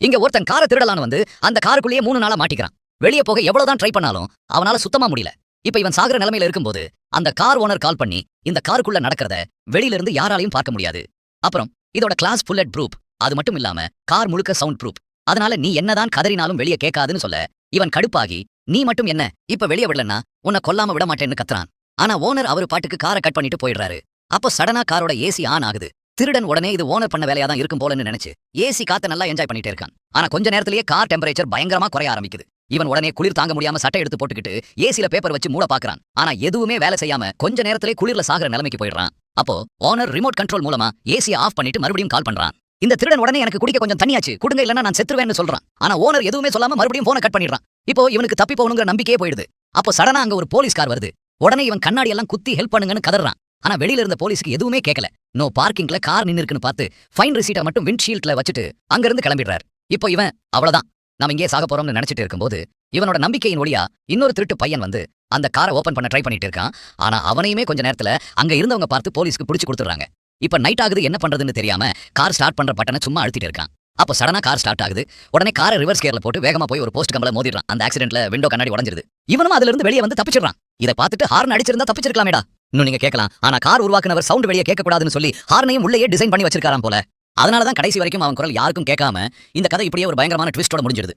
இங்க ஒருத்தன் காரை திருடலான்னு வந்து அந்த காருக்குள்ளேயே 3 நாளா மாட்டிக்கிறான். வெளியே போக எவ்வளவுதான் ட்ரை பண்ணாலும் அவனால சுத்தமா முடியல. இப்ப இவன் சாகுற நிலைமையில இருக்கும்போது அந்த கார் ஓனர் கால் பண்ணி இந்த காருக்குள்ள நடக்கிறத வெளியில இருந்து யாராலையும் பார்க்க முடியாது. அப்புறம் இதோட கிளாஸ் புல்லட் ப்ரூப். அது மட்டும் இல்லாம கார் முழுக்க சவுண்ட் ப்ரூப். அதனால நீ என்னதான் கதறினாலும் வெளியே கேட்காதுன்னு சொல்ல இவன் கடுப்பாகி நீ மட்டும் என்ன இப்ப வெளியே விடலன்னா உன்னை கொல்லாம விட மாட்டேன்னு கத்துறான். ஆனா ஓனர் அவரு பாட்டுக்கு காரை கட் பண்ணிட்டு போயிடுறாரு. அப்போ சடனா காரோட ஏசி ஆன் ஆகுது. திருடன் உடனே இது ஓனர் பண்ண வேலையா தான் இருக்கும் போலன்னு நினைச்சு ஏசி காத்த நல்லா என்ஜாய் பண்ணிட்டே இருக்கான். ஆனா கொஞ்ச நேரத்திலேயே கார் டெம்பரேச்சர் பயங்கரமா குறைய ஆரம்பிக்குது. இவன் உடனே குளிர் தாங்க முடியாம சட்டை எடுத்து போட்டுக்கிட்டு ஏசில பேப்பர் வச்சு மூட பாக்குறான். ஆனா எதுவுமே வேலை செய்யாம கொஞ்ச நேரத்திலே குளிர்ல சாகுற நிலைமைக்கு போயிடுறான். அப்போ ஓனர் ரிமோட் கண்ட்ரோல் மூலமா ஏசியை ஆஃப் பண்ணிட்டு மறுபடியும் கால் பண்றான். இந்த திருடன் உடனே எனக்கு குடிக்க கொஞ்சம் தண்ணியாச்சு குடுங்க இல்லன்னா நான் செத்துருவேன்னு சொல்றான். ஆனா ஓனர் எதுவுமே சொல்லாம மறுபடியும் போனை கட் பண்ணிடுறான். இப்போ இவனுக்கு தப்பி போகணுங்கிற நம்பிக்கையே போயிடுது. அப்போ சடனா அங்க ஒரு போலீஸ் கார் வருது. உடனே இவன் கண்ணாடி எல்லாம் குத்தி ஹெல்ப் பண்ணுங்கன்னு கதறான். ஆனா வெளியில இருந்த போலீஸ்க்கு எதுவுமே கேட்கல. நோ பார்க்கிங்ல கார் நின்னு இருக்குன்னு பார்த்து ஃபைன் ரிசீட்டை மட்டும் விண்ட்ஷீல்ட்ல வச்சுட்டு அங்க இருந்து கிளம்பிடுறாரு. இப்போ இவன் அவ்வளவுதான் நாம இங்கே சாக போறோம்னு நினைச்சிட்டு இருக்கும்போது இவனோட நம்பிக்கையின் ஒளியா இன்னொரு திருட்டு பையன் வந்து அந்த காரை ஓபன் பண்ண ட்ரை பண்ணிட்டு இருக்கான். ஆனா அவனையுமே கொஞ்ச நேரத்துல அங்க இருந்தவங்க பார்த்து போலீஸ்க்கு புடிச்சு கொடுத்துறாங்க. இப்ப நைட் ஆகுது, என்ன பண்றதுன்னு தெரியாம கார் ஸ்டார்ட் பண்ற பட்டனை சும்மா அழுத்திட்டு இருக்கான். அப்போ சடனா கார் ஸ்டார்ட் ஆகுது. உடனே காரை ரிவர்ஸ் கியர்ல போட்டு வேகமா போய் ஒரு போஸ்ட் கம்பல மோதிடுறான். அந்த ஆக்சிடென்ட்ல விண்டோ கண்ணாடி உடைஞ்சிருது. இவனும் அதுல இருந்து வெளியே வந்து தப்பிச்சிடுறான். இதை பார்த்துட்டு ஹார்ன் அடிச்சிருந்தா தப்பிச்சிருக்கலாமேடா இன்னும் நீங்க கேட்கலாம். ஆனா கார் உருவாக்குனவர் சவுண்ட் வெளியே கேட்க கூடாதுன்னு சொல்லி ஹார்னையும் உள்ளேயே டிசைன் பண்ணி வச்சிருக்காராம் போல. அதனாலதான் கடைசி வரைக்கும் அவன் குரல் யாருக்கும் கேட்காம இந்த கதை இப்படியே ஒரு பயங்கரமான ட்விஸ்டோட முடிஞ்சிருது.